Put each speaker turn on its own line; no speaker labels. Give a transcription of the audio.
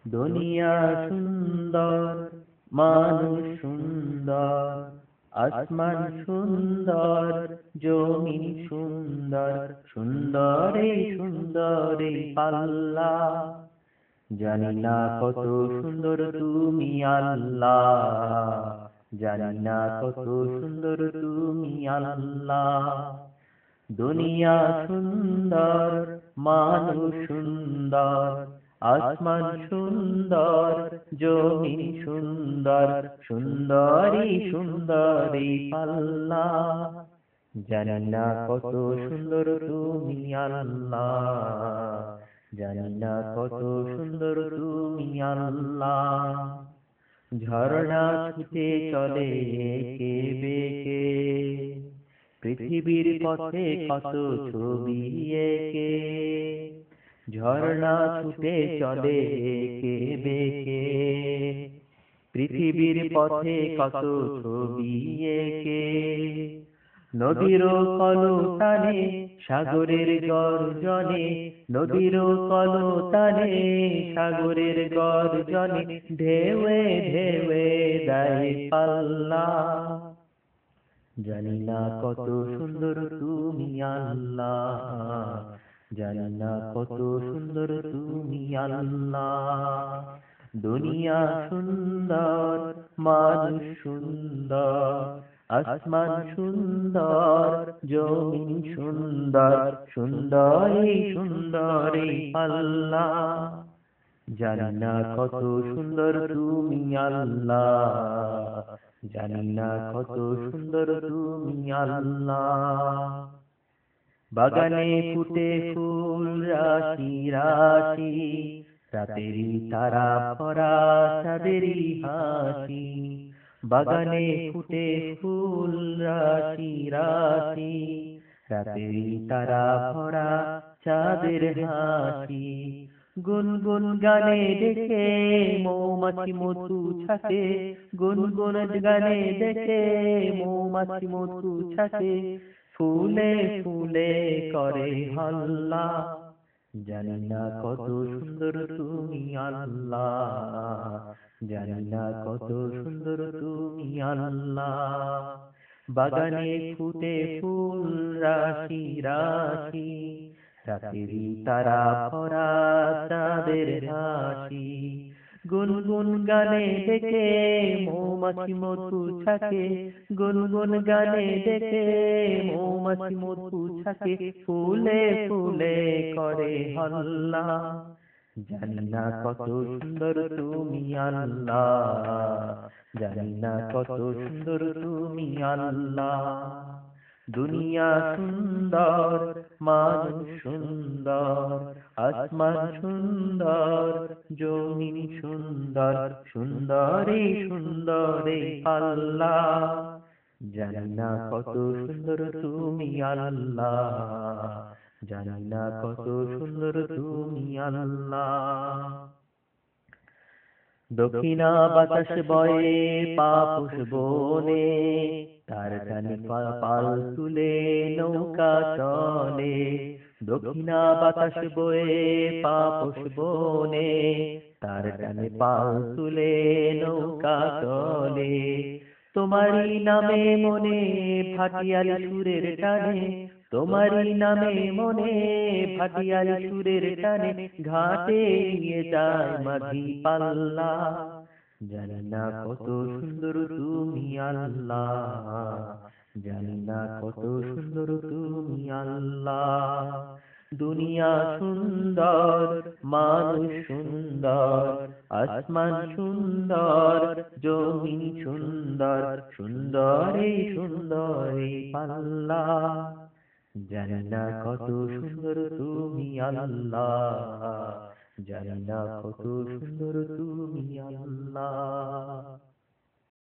দুনিয়া সুন্দর, মানুষ সুন্দর, আসমান সুন্দর, জমিন সুন্দর, সুন্দরে সুন্দরে পাল্লা। জানি না কত সুন্দর তুমি আল্লাহ, জানি না কত সুন্দর তুমি আল্লাহ। দুনিয়া সুন্দর, মানুষ সুন্দর, আসমান সুন্দর, জমিন সুন্দর, সুন্দরী সুন্দরী আল্লাহ। জানি না কত সুন্দর তুমি আল্লাহ, জানি না কত সুন্দর তুমি আল্লাহ। ঝরনা ছুটে চলে একে বেঁকে, পৃথিবীর পথে কত ছবি এঁকে। ঝরনা ছুটে চলে একে বেঁকে, পৃথিবীর পথে কত ছবি এঁকে। নদীর কলতানে সাগরের গর্জনে, নদীর কলতানে সাগরের গর্জনে, ঢেউয়ে ঢেউয়ে দেয় পাল্লা। জানি না কত সুন্দর তুমি আল্লাহ, জানি না কত সুন্দর তুমি আল্লাহ। দুনিয়া সুন্দর, মানুষ সুন্দর, আসমান সুন্দর, জমিন সুন্দর, সুন্দরী সুন্দরী আল্লাহ। জানি না কত সুন্দর তুমি আল্লাহ, জানি না কত সুন্দর তুমি আল্লাহ। বাগানে ফুটে ফুল রাশি রাশি, রাতেরি তারা ভরা চাঁদেরি হাসি। বাগানে ফুটে ফুল রাশি রাশি, রাতেরি তারা ভরা চাঁদের হাসি। গুনগুন গানে ডেকে মৌমাছি মধু ছাকে, গুনগুন গানে ডেকে মৌমাছি মধু ছাকে। ফুলে ফুলে করে হল্লা। জানি না কত সুন্দর তুমি আল্লাহ, জানি না কত সুন্দর তুমি আল্লাহ। বাগানে ফুটে ফুল রাশি রাশি, রাতেরি তারা ভরা চাঁদের হাসি। গুনগুন গানে ডেকে মৌমাছি মধু ছাকে, গুনগুন গানে ডেকে মৌমাছি মধু ছাকে। ফুলে ফুলে করে হল্লা। জানি না কত সুন্দর তুমি আল্লাহ, জানি না কত সুন্দর তুমি আল্লাহ। দুনিয়া সুন্দর, মানুষ সুন্দর, আসমান সুন্দর, জমিন সুন্দর, সুন্দরী সুন্দরী আল্লাহ। জানি না কত সুন্দর তুমি আল্লাহ, জানি না কত সুন্দর তুমি আল্লাহ। দক্ষিণা বাতাস বয়ে পাপুষ বনে, তার টানে পাল তুলে নৌকা চলে। দক্ষিণা বাতাস বয়ে পাপুষ বনে, তার টানে পাল তুলে নৌকা চলে। তোমারই নামে মনে ভাটিয়ালি সুরের টানে, তোমারই নামে মনে ভাটিয়ালি সুরের টানে। ঘাটে নিয়ে যায় মাঝি পাল্লা। জানি না কত সুন্দর তুমি আল্লাহ, জানি না কত সুন্দর তুমি আল্লাহ। দুনিয়া সুন্দর, মানুষ সুন্দর, আসমান সুন্দর, জমিন সুন্দর, সুন্দরী সুন্দরী আল্লাহ। জানি না কত সুন্দর তুমি আল্লাহ, জানি না কত সুন্দর তুমি আল্লাহ।